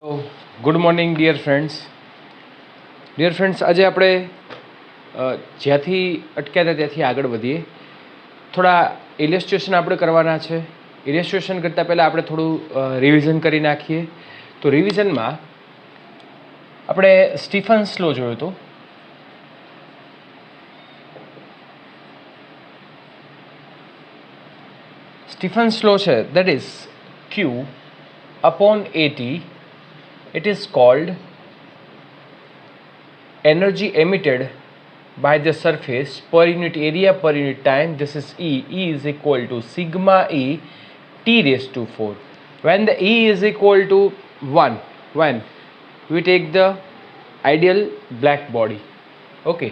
તો good morning dear friends આજે આપણે જ્યાંથી અટક્યા હતા ત્યાંથી આગળ વધીએ. થોડા ઇલેસ્ટ્રેશન આપણે કરવાના છે. ઇલેસ્ટ્રેશન કરતાં પહેલાં આપણે થોડું રિવિઝન કરી નાખીએ. તો રિવિઝનમાં આપણે સ્ટીફન્સ લો જોયો હતો. સ્ટીફન્સ લો છે that is Q upon AT. It is called energy emitted by the surface per unit area per unit time. This is E. E is equal to sigma E T raised to 4. When the E is equal to 1, when we take the ideal black body. Okay.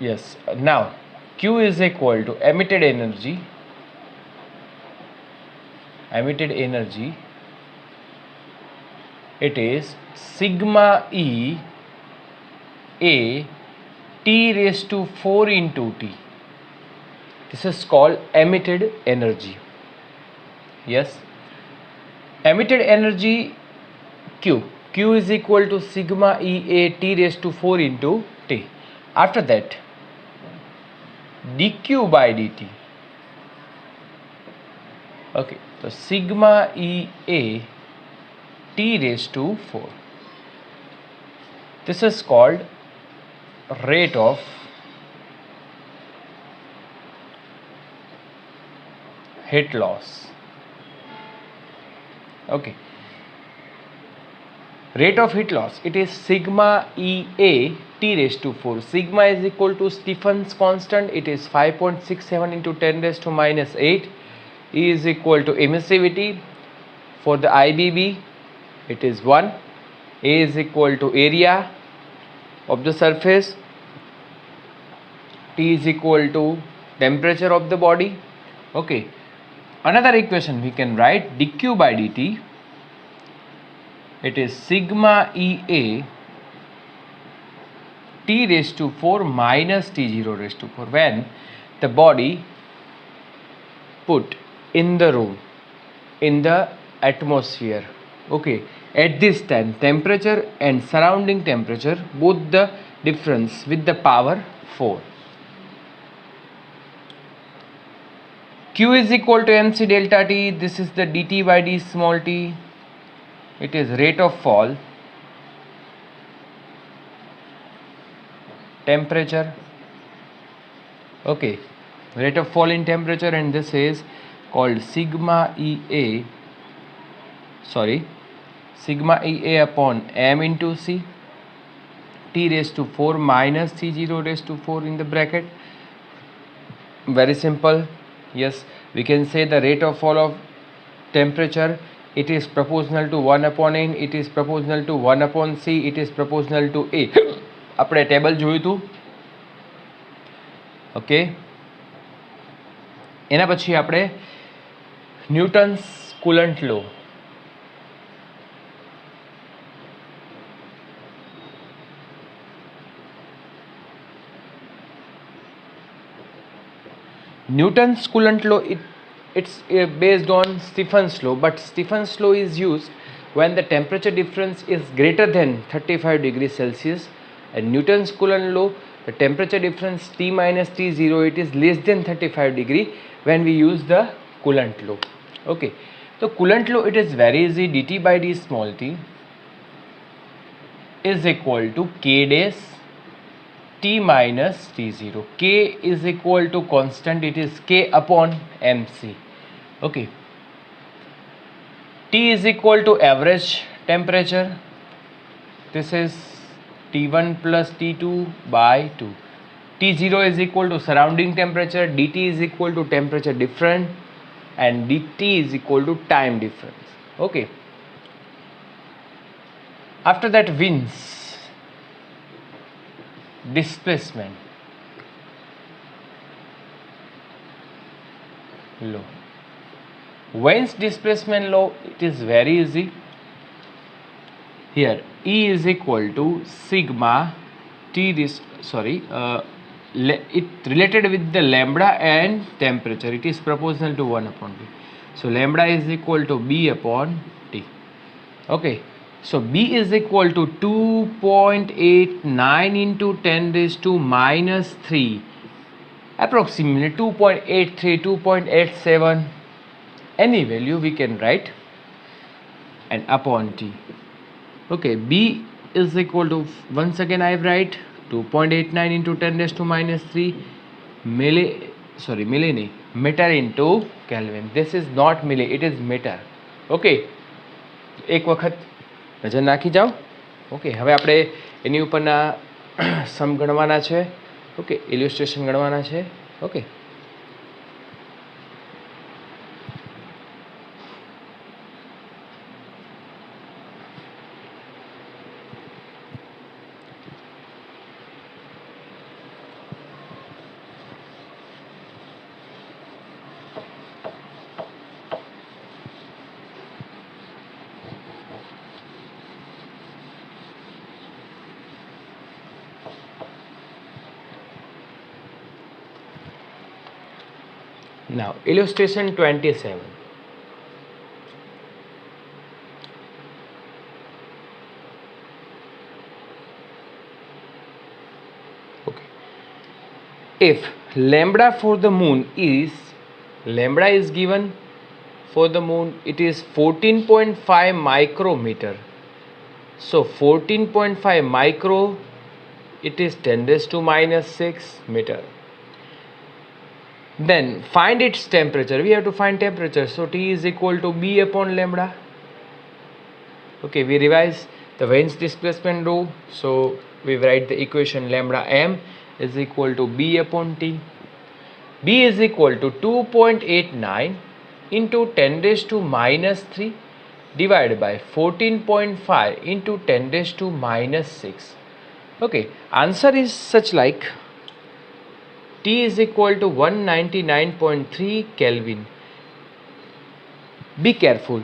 Yes. Now Q is equal to emitted energy. It is sigma E A T raised to 4 into T. This is called emitted energy. Yes. Emitted energy Q is equal to sigma E A T raised to 4 into T. After that, dq by dt. Okay. So sigma E A T raised to 4. This is called rate of heat loss. Okay. Rate of heat loss, it is sigma E A T raised to 4. Sigma is equal to Stephen's constant. It is 5.67 into 10 raised to minus 8. E is equal to emissivity. For the IBB, it is 1. A is equal to area of the surface. T is equal to temperature of the body. Okay. Another equation we can write dq by dt. It is sigma EA T raised to 4 minus T0 raised to 4. When the body put in the room, in the atmosphere. Okay. At this time, temperature and surrounding temperature, both the difference with the power 4. Q is equal to mc delta T. This is the dt by d small t. It is rate of fall, temperature. Okay. Rate of fall in temperature, and this is called sigma EA upon m into c. T raised to 4 minus T0 raised to 4 in the bracket. Very simple. Yes, we can say the rate of fall of temperature, it is proportional to 1 upon n. It is proportional to 1 upon c. It is proportional to a. આપણે table જોયું હતું. Okay. એના પછી આપણે Newton's coolant law. Newton's Coulomb law, it's based on Stephen's law, but Stephen's law is used when the temperature difference is greater than 35 degrees Celsius, and Newton's Coulomb law, the temperature difference T minus T0, it is less than 35 degree when we use the Coulomb law. Okay, so Coulomb law, it is very easy. dt by d small t is equal to k dash T minus T0. K is equal to constant. It is K upon mc. Okay. T is equal to average temperature. This is T1 plus T2 by 2. T0 is equal to surrounding temperature. dt is equal to temperature difference, and dt is equal to time difference. Okay. After that, winds, displacement law. Wind's displacement law, it is very easy. Here E is equal to sigma T this it related with the lambda and temperature. It is proportional to 1 upon V. So lambda is equal to B upon T. Okay, so B is equal to 2.89 into 10 raised to minus 3, approximately 2.83, 2.87, any value we can write, and upon T. Okay, B is equal to, once again I write 2.89 into 10 raised to minus 3 meter into Kelvin. This is not milli, it is meter. Okay, એક વખત નજર નાખી જાઓ. Okay, હવે આપણે એની ઉપરના સમ ગણવાના છે. Okay, ઇલ્યુસ્ટ્રેશન ગણવાના છે. Okay, now illustration 27. Okay, if lambda for the moon is, lambda is given for the moon, it is 14.5 micrometer. So 14.5 micro, it is 10 raised to minus 6 meter. Then find its temperature. We have to find temperature. So T is equal to B upon lambda. Okay, we revise the Vane's displacement rho. So we write the equation lambda m is equal to B upon T. B is equal to 2.89 into 10 raised to minus 3 divided by 14.5 into 10 raised to minus 6. Okay, answer is such like T is equal to 199.3 Kelvin. Be careful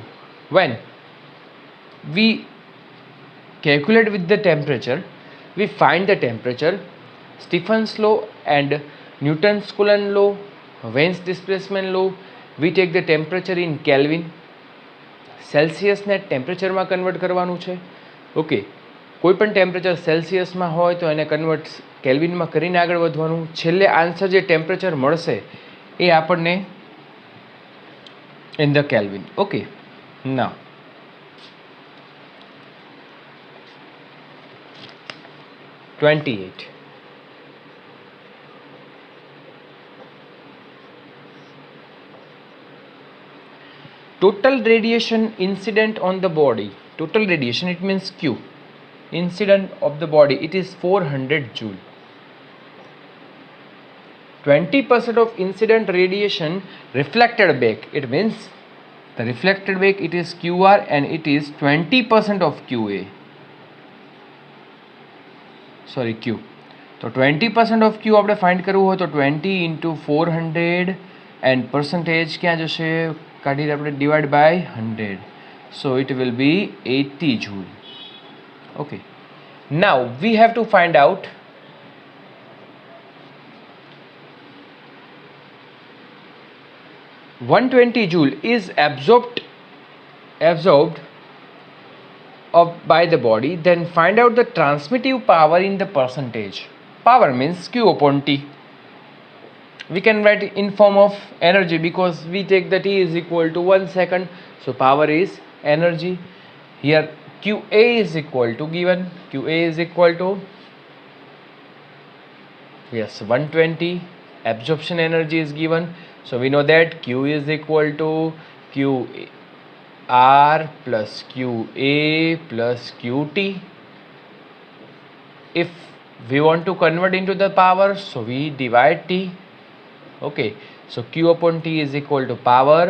when we calculate with the temperature, we find the temperature. Stephen's law and Newton's Coulomb law, Vane's displacement law, we take the temperature in Kelvin. Celsius ને ટેમ્પરેચરમાં convert કરવાનું છે. Okay, કોઈ પણ temperature સેલ્સિયસમાં હોય તો એને convert કેલ્વિનમાં કરીને આગળ વધવાનું. છેલ્લે આન્સર જે ટેમ્પરેચર મળશે એ આપણને in the kelvin. Okay, now (28) total radiation incident on the body. Total radiation, it means Q. Incident of the body, it is 400 joule. 20% of incident radiation reflected back, it means the reflected back, it is QR and it is 20% of QA. Sorry, Q. So 20% of Q આપણે find કરવું હોય તો 20 into 400 and percentage ક્યાં જશે, કાઢીને આપણે divide by 100. So it will be 80 joule. Okay, now we have to find out (120 joule is absorbed by the body. Then find out the transmittive power in the percentage. Power means Q upon T. We can write in form of energy because we take the T is equal to 1 second. So power is energy. Here QA is equal to, given QA is equal to, yes, 120. Absorption energy is given. So we know that Q is equal to QR plus QA plus QT. If we want to convert into the power, so we divide T. Okay, so Q upon T is equal to power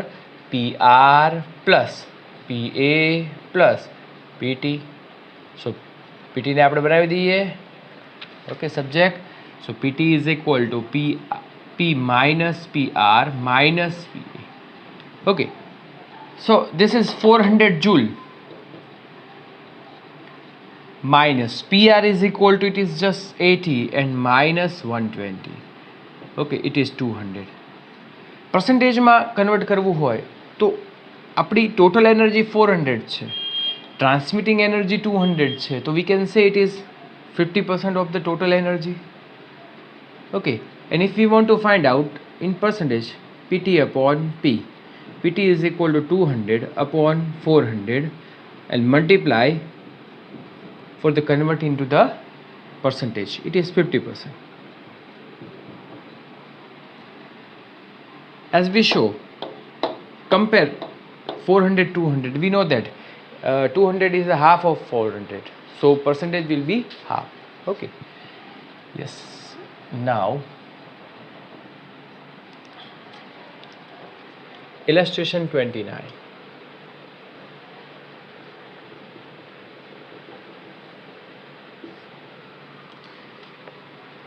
PR plus PA plus PT. So PT ને આપણે બનાવી દઈએ. Okay, subject. So PT is equal to P minus PR minus PA. Okay, so this is 400 joule minus PR is equal to, it is just 80 and minus 120. Okay, it is 200. Percentage માં convert કરવું હોય તો આપણી total energy 400 છે, transmitting energy 200 છે, તો we can say it is 50% of the total energy. Okay, and if we want to find out in percentage, PT upon P, PT is equal to 200 upon 400 and multiply for the convert into the percentage, it is 50%. As we show, compare 400 200, we know that 200 is a half of 400, so percentage will be half. Okay, yes. Now illustration 29.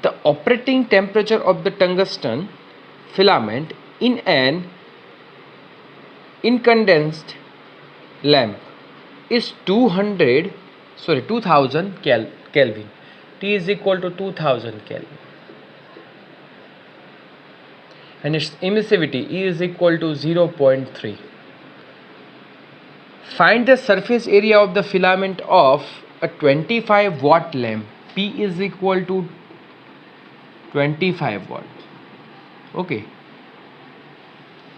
The operating temperature of the tungsten filament in an incandescent lamp is 2000 Kelvin. T is equal to 2000 Kelvin. And its emissivity E is equal to 0.3. Find the surface area of the filament of a 25 watt lamp. P is equal to 25 watt. Okay,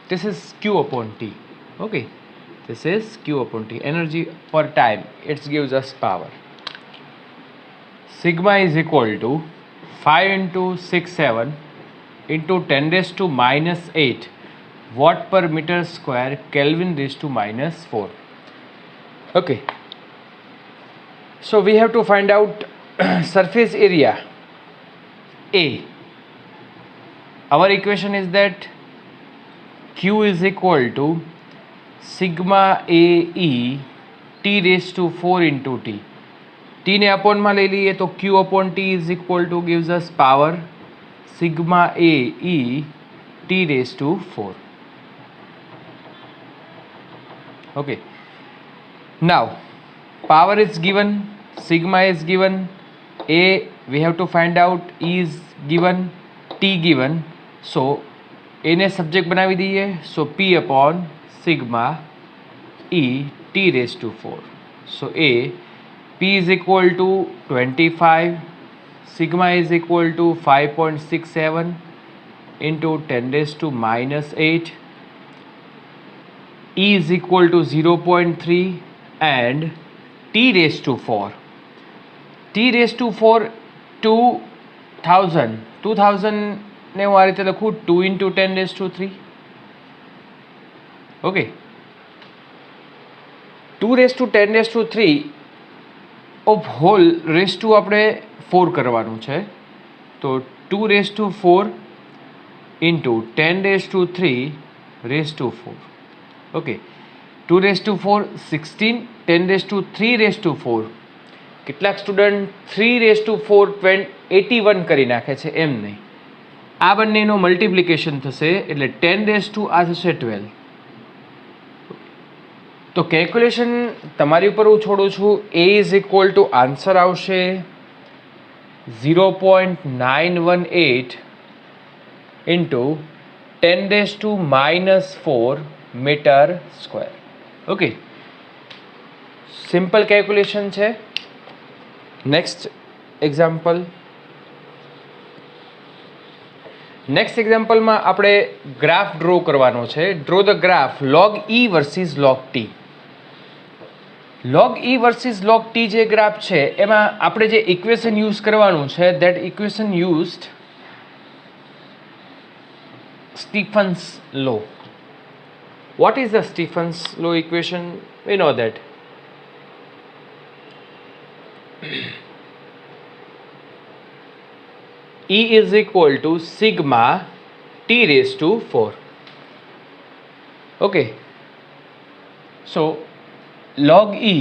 this is Q upon T. Okay, this is Q upon T, energy per time, it gives us power. Sigma is equal to 5 into 67 into 10 raised to minus 8 watt per meter square Kelvin raised to minus 4. Okay, so we have to find out surface area A. Our equation is that Q is equal to sigma AE T raised to 4 into T. T ने upon में ले लिए तो Q upon T is equal to gives us power sigma AE T raised to 4. Okay, now power is given, sigma is given, A we have to find out, E is given, T given, so A ने subject बनावी दीजिए, so P upon sigma E T raised to 4. So A, P is equal to 25, sigma is equal to 5.67 into 10 raised to minus 8, E is equal to 0.3 and T raised to 4. T raised to 4 2000 ने હું આ રીતે લખું 2 into 10 raised to 3. Okay, 2 raised to 10 raised to 3 of whole raised to આપણે 4 કરવાનું છે, તો 2 raised to 4 into 10 raised to 3 raised to 4. Okay, 2 raised to 4 16, 10 raised to 3 raised to 4. કેટલાક સ્ટુડન્ટ 3 raised to 4 81 કરી નાખે છે, એમ નહીં, આ બંનેનો મલ્ટિપ્લિકેશન થશે એટલે 10 raised to આ થશે 12. તો કેલ્ક્યુલેશન તમારી ઉપર હું છોડું છું. A is equal to answer આવશે 0.918 into 10 raised to minus 4 meter square. Okay, simple calculation છે. Next example. નેક્સ્ટ એક્ઝામ્પલમાં આપણે ગ્રાફ ડ્રો કરવાનો છે. Draw the graph log E versus log T. log E versus log T જે graph છે એમાં આપણે જે ઇક્વેશન યુઝ કરવાનું છે, that equation used Stephen's law. What is the Stephen's law equation? We know that E is equal to sigma T raised to 4. Okay, so log E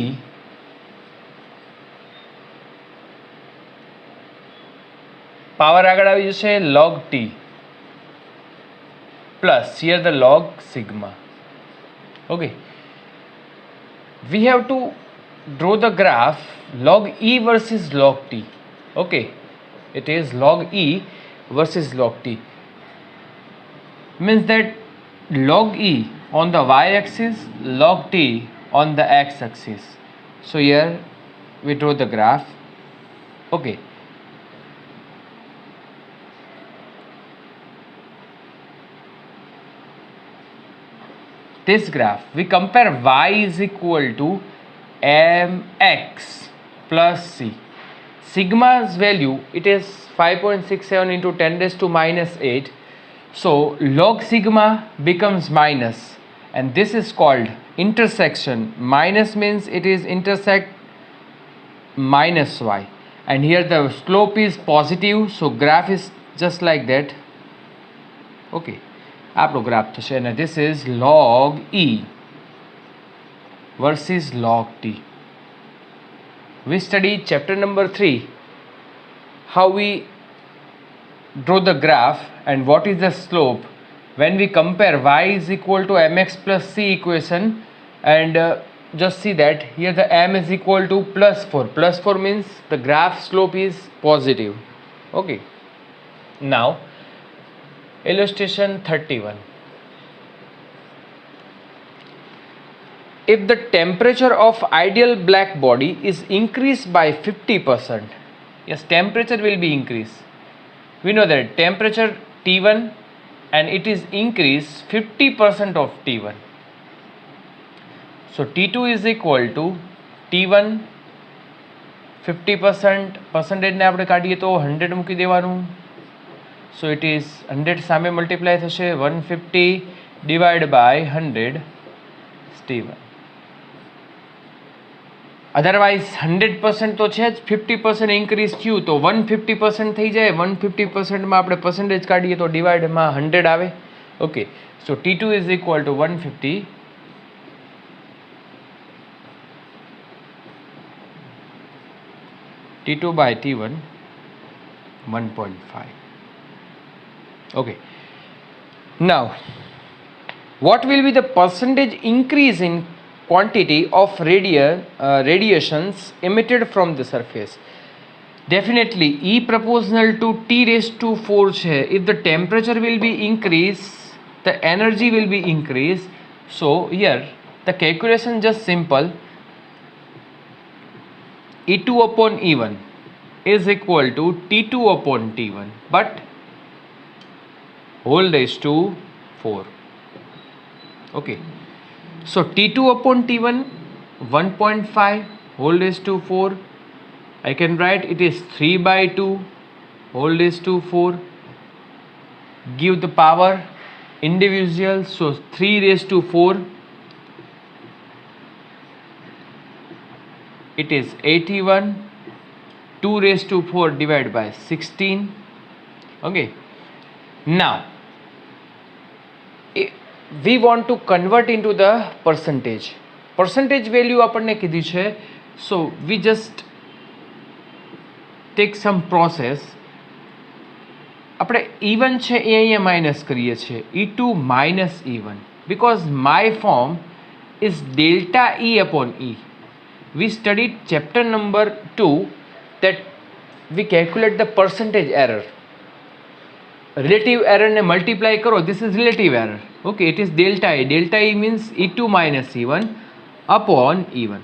power આગળ આવી જશે log T plus here the log sigma. Okay, we have to draw the graph log E versus log T. Okay, it is log E versus log T, means that log E on the y-axis, log t on the x-axis. So here we draw the graph. Okay. This graph, we compare y is equal to mx plus c. Sigma's value, it is 5.67 into 10 raised to minus 8. So log sigma becomes minus, and this is called intersection. Minus means it is intersect minus y, and here the slope is positive, so graph is just like that. Okay, આપણો graph થશે, અને this is log e versus log t. We studied chapter number 3, how we draw the graph and what is the slope when we compare y is equal to mx plus c equation, and just see that here the m is equal to plus 4. Plus 4 means the graph slope is positive. Okay, now illustration 31. If the temperature of ideal black body is increased by 50%, yes, temperature will be increased. We know that temperature T1, and it is increased 50% of T1. So T2 is equal to T1 50%, percentage ને આપણે કાઢીએ તો 100 મૂકી દેવાનું. So it is 100 સામે multiply થશે, 150 divided by 100 is T1. Otherwise 100% તો છે જ, 50% ઇન્ક્રીઝ થયું તો 150% થઈ જાય. 150%માં આપણે પર્સન્ટેજ કાઢીએ તો ડિવાઇડમાં 100 આવે. Okay, so T2 is equal to 150 T2 by T1 1.5. Okay, now what will be the percentage increase in quantity of radiations emitted from the surface? Definitely E proportional to T raised to 4 છે. If the temperature will be increased, the energy will be increased. So here the calculation just simple. E2 upon E1 is equal to T2 upon T1, but whole raised to 4. Okay, so T2 upon T1 1.5 whole raised to 4. I can write it is 3 by 2 whole raised to 4. Give the power individual, so 3 raised to 4, it is 81. 2 raised to 4 divided by 16. Okay, now we want to convert into the percentage. Percentage value આપણને કીધી છે, so we just take some process. આપણે E1 છે એ અહીંયા minus કરીએ છીએ, E2 minus E1, because my form is delta E upon E. We studied chapter number 2 that we calculate the percentage error. Relative error ne multiply karo, this is relative error. Okay, it is delta E. Delta E means E2 minus E1 upon E1.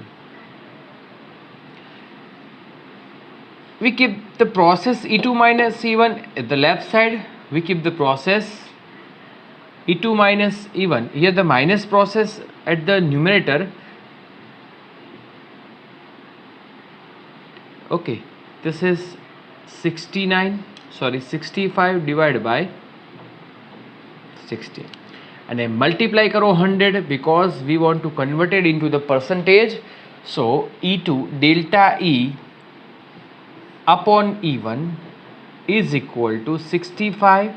We keep the process E2 minus E1 at the left side. We keep the process E2 minus E1. Here the minus process at the numerator. Okay, this is 65 divided by 60, and I multiply karo 100 because we want to convert it into the percentage. So E2 delta E upon E1 is equal to 65.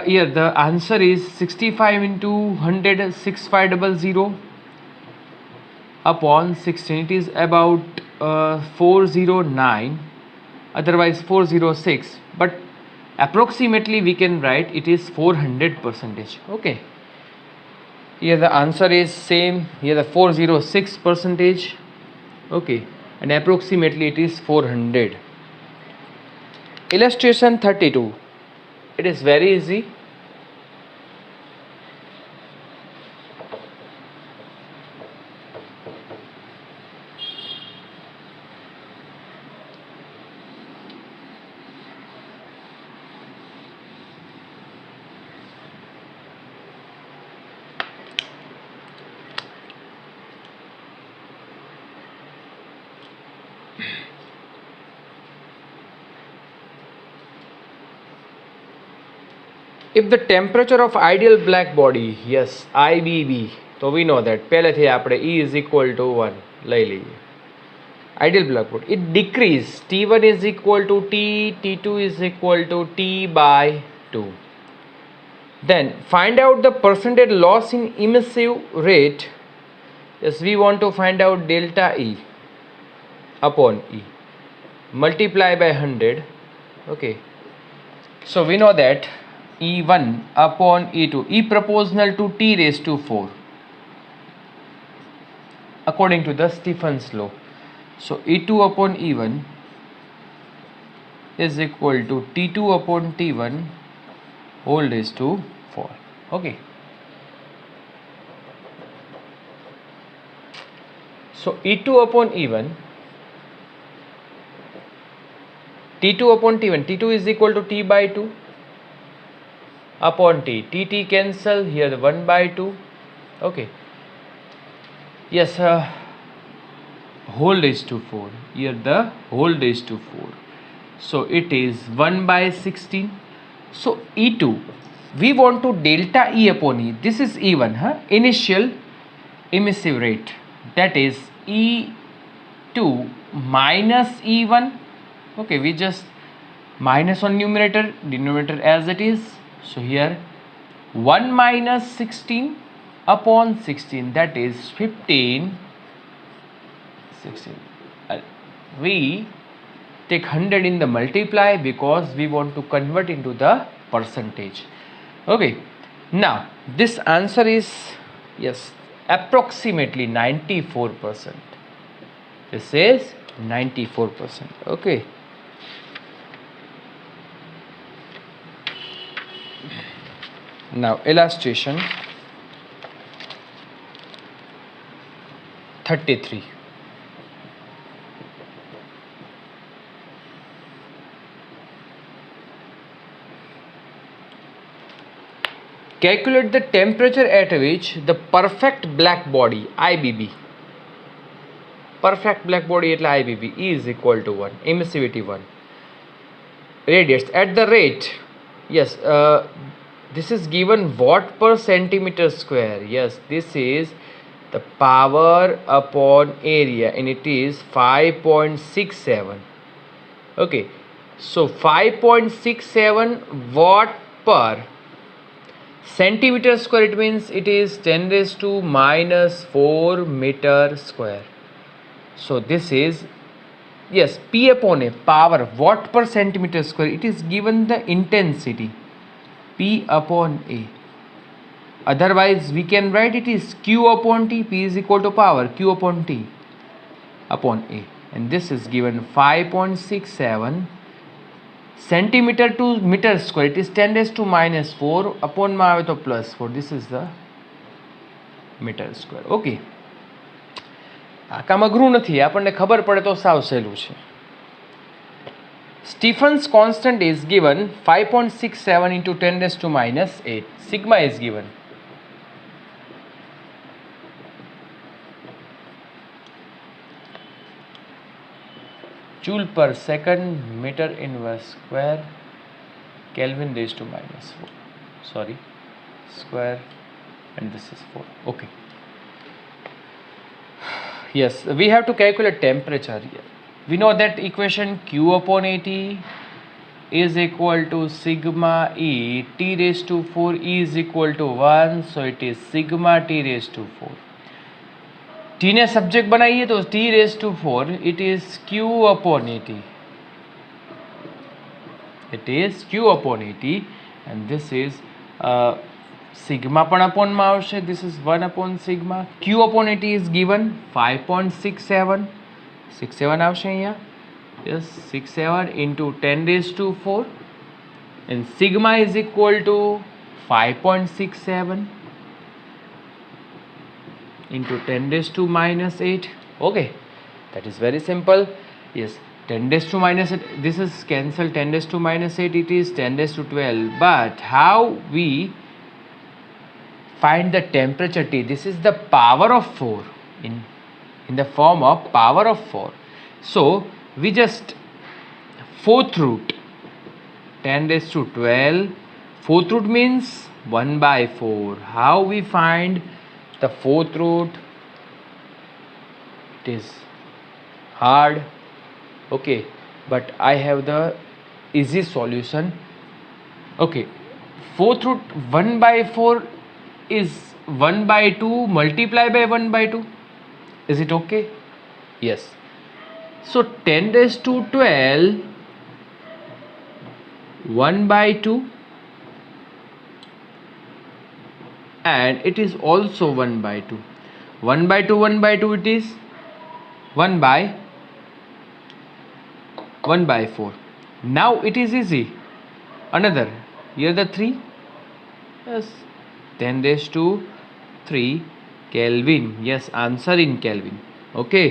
Here the answer is 65 into 100 6500 upon 16. It is about 409, otherwise 406, but approximately we can write it is 400%. Okay, here the answer is same, here the 406%. Okay, and approximately it is 400. Illustration 32. It is very easy. if the temperature of ideal black body, yes, IBB, so we know that પહેલેથી આપણે E is equal to 1 લઈ લઈએ. Ideal black body, it decrease, T1 is equal to T, T2 is equal to T by 2. Then find out the percentage loss in emissive rate. Yes, we want to find out delta E upon E. Multiply by 100. Okay. So we know that E1 upon E2, E proportional to T raised to 4. According to the Stephen's law. So E2 upon E1 is equal to T2 upon T1 whole raised to 4. Okay. So E2 upon E1, T2 upon T1, T2 is equal to T by 2 upon T, T cancel, here the 1 by 2. Okay. Yes, whole raised to 4, here the whole raised to 4. So it is 1 by 16. So E2, we want to delta E upon E. This is E1, initial emissive rate. That is E2 minus E1. Okay, we just minus on numerator, denominator as it is. So here 1 minus 16 upon 16, that is 15. 16. We take 100 in the multiply because we want to convert into the percentage. Okay, now this answer is, yes, approximately 94%. This is 94%. Okay. Now illustration 33. Calculate the temperature at which the perfect black body, IBB, perfect black body એટલે IBB, E is equal to 1, emissivity 1, radiates at the rate, yes, this is given watt per centimeter square. Yes, this is the power upon area and it is 5.67. Okay, so 5.67 watt per centimeter square, it means it is 10 raised to minus 4 meter square. So this is, yes, P upon A, power, watt per centimeter square, it is given the intensity P upon A. Otherwise we can write it is Q upon T. P is equal to power Q upon T upon A, and this is given 5.67 centimeter to meter square, it is 10 raised to minus 4 upon માં આવે તો plus 4, this is the meter square. Okay, આ કામ અઘરું નથી, આપણને ખબર પડે તો સાવ સહેલું છે. Stephen's constant is given 5.67 into 10 raised to minus 8. Sigma is given. Joule per second meter inverse square, Kelvin raised to minus 4. Sorry, square, and this is 4. Okay. Yes, we have to calculate temperature here. We know that equation Q upon AT is equal to sigma E, T raised to 4, E is equal to 1, so it is sigma T raised to 4. T ने subject बनाइए तो T raised to 4, it is Q upon AT. It is Q upon AT, and this is sigma પણ upon માં આવશે, this is 1 upon sigma. Q upon AT is given 5.67, 67 આવશે અહીંયા, yes, 67 into 10 raised to 4, and sigma is equal to 5.67 into 10 raised to minus 8. Okay, that is very simple. Yes, 10 raised to minus 8, this is cancelled, 10 raised to minus 8, it is 10 raised to 12. But how we find the temperature T? This is the power of 4 in the form of power of 4. So we just 4th root 10 raised to 12 Fourth root means 1 by 4. How we find the fourth root? It is hard, okay, but I have the easy solution. Okay, fourth root 1 by 4 is 1 by 2 multiplied by 1 by 2. Is it okay? Yes. So 10 raised to 12 1 by 2, and it is also 1 by 2. 1 by 2, 1 by 2, it is 1 by 4. Now it is easy. Another, here the 3. Yes, 10 raised to 3 Kelvin. Yes, answer in Kelvin. Okay.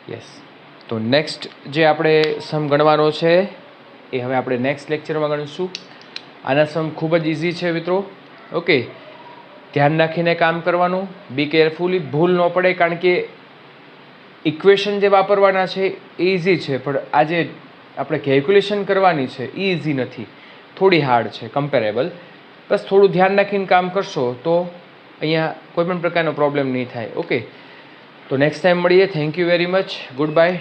Yes. તો next જે આપણે સમ ગણવાનો છે એ હવે આપણે next લેક્ચરમાં ગણીશું. આના સમ ખૂબ જ ઇઝી છે મિત્રો. ઓકે, ધ્યાન રાખીને કામ કરવાનું, બી કેરફુલી, ભૂલ ન પડે, કારણ કે ઇક્વેશન જે વાપરવાના છે એ ઇઝી છે, પણ આજે આપણે કેલ્ક્યુલેશન કરવાની છે એ ઇઝી નથી, થોડી હાર્ડ છે કમ્પેરેબલ. બસ થોડું ધ્યાન રાખીને કામ કરશો તો અહીંયા કોઈ પણ પ્રકારનો પ્રોબ્લેમ નહીં થાય. ઓકે, તો નેક્સ્ટ ટાઈમ મળીએ. Thank you very much. Good bye.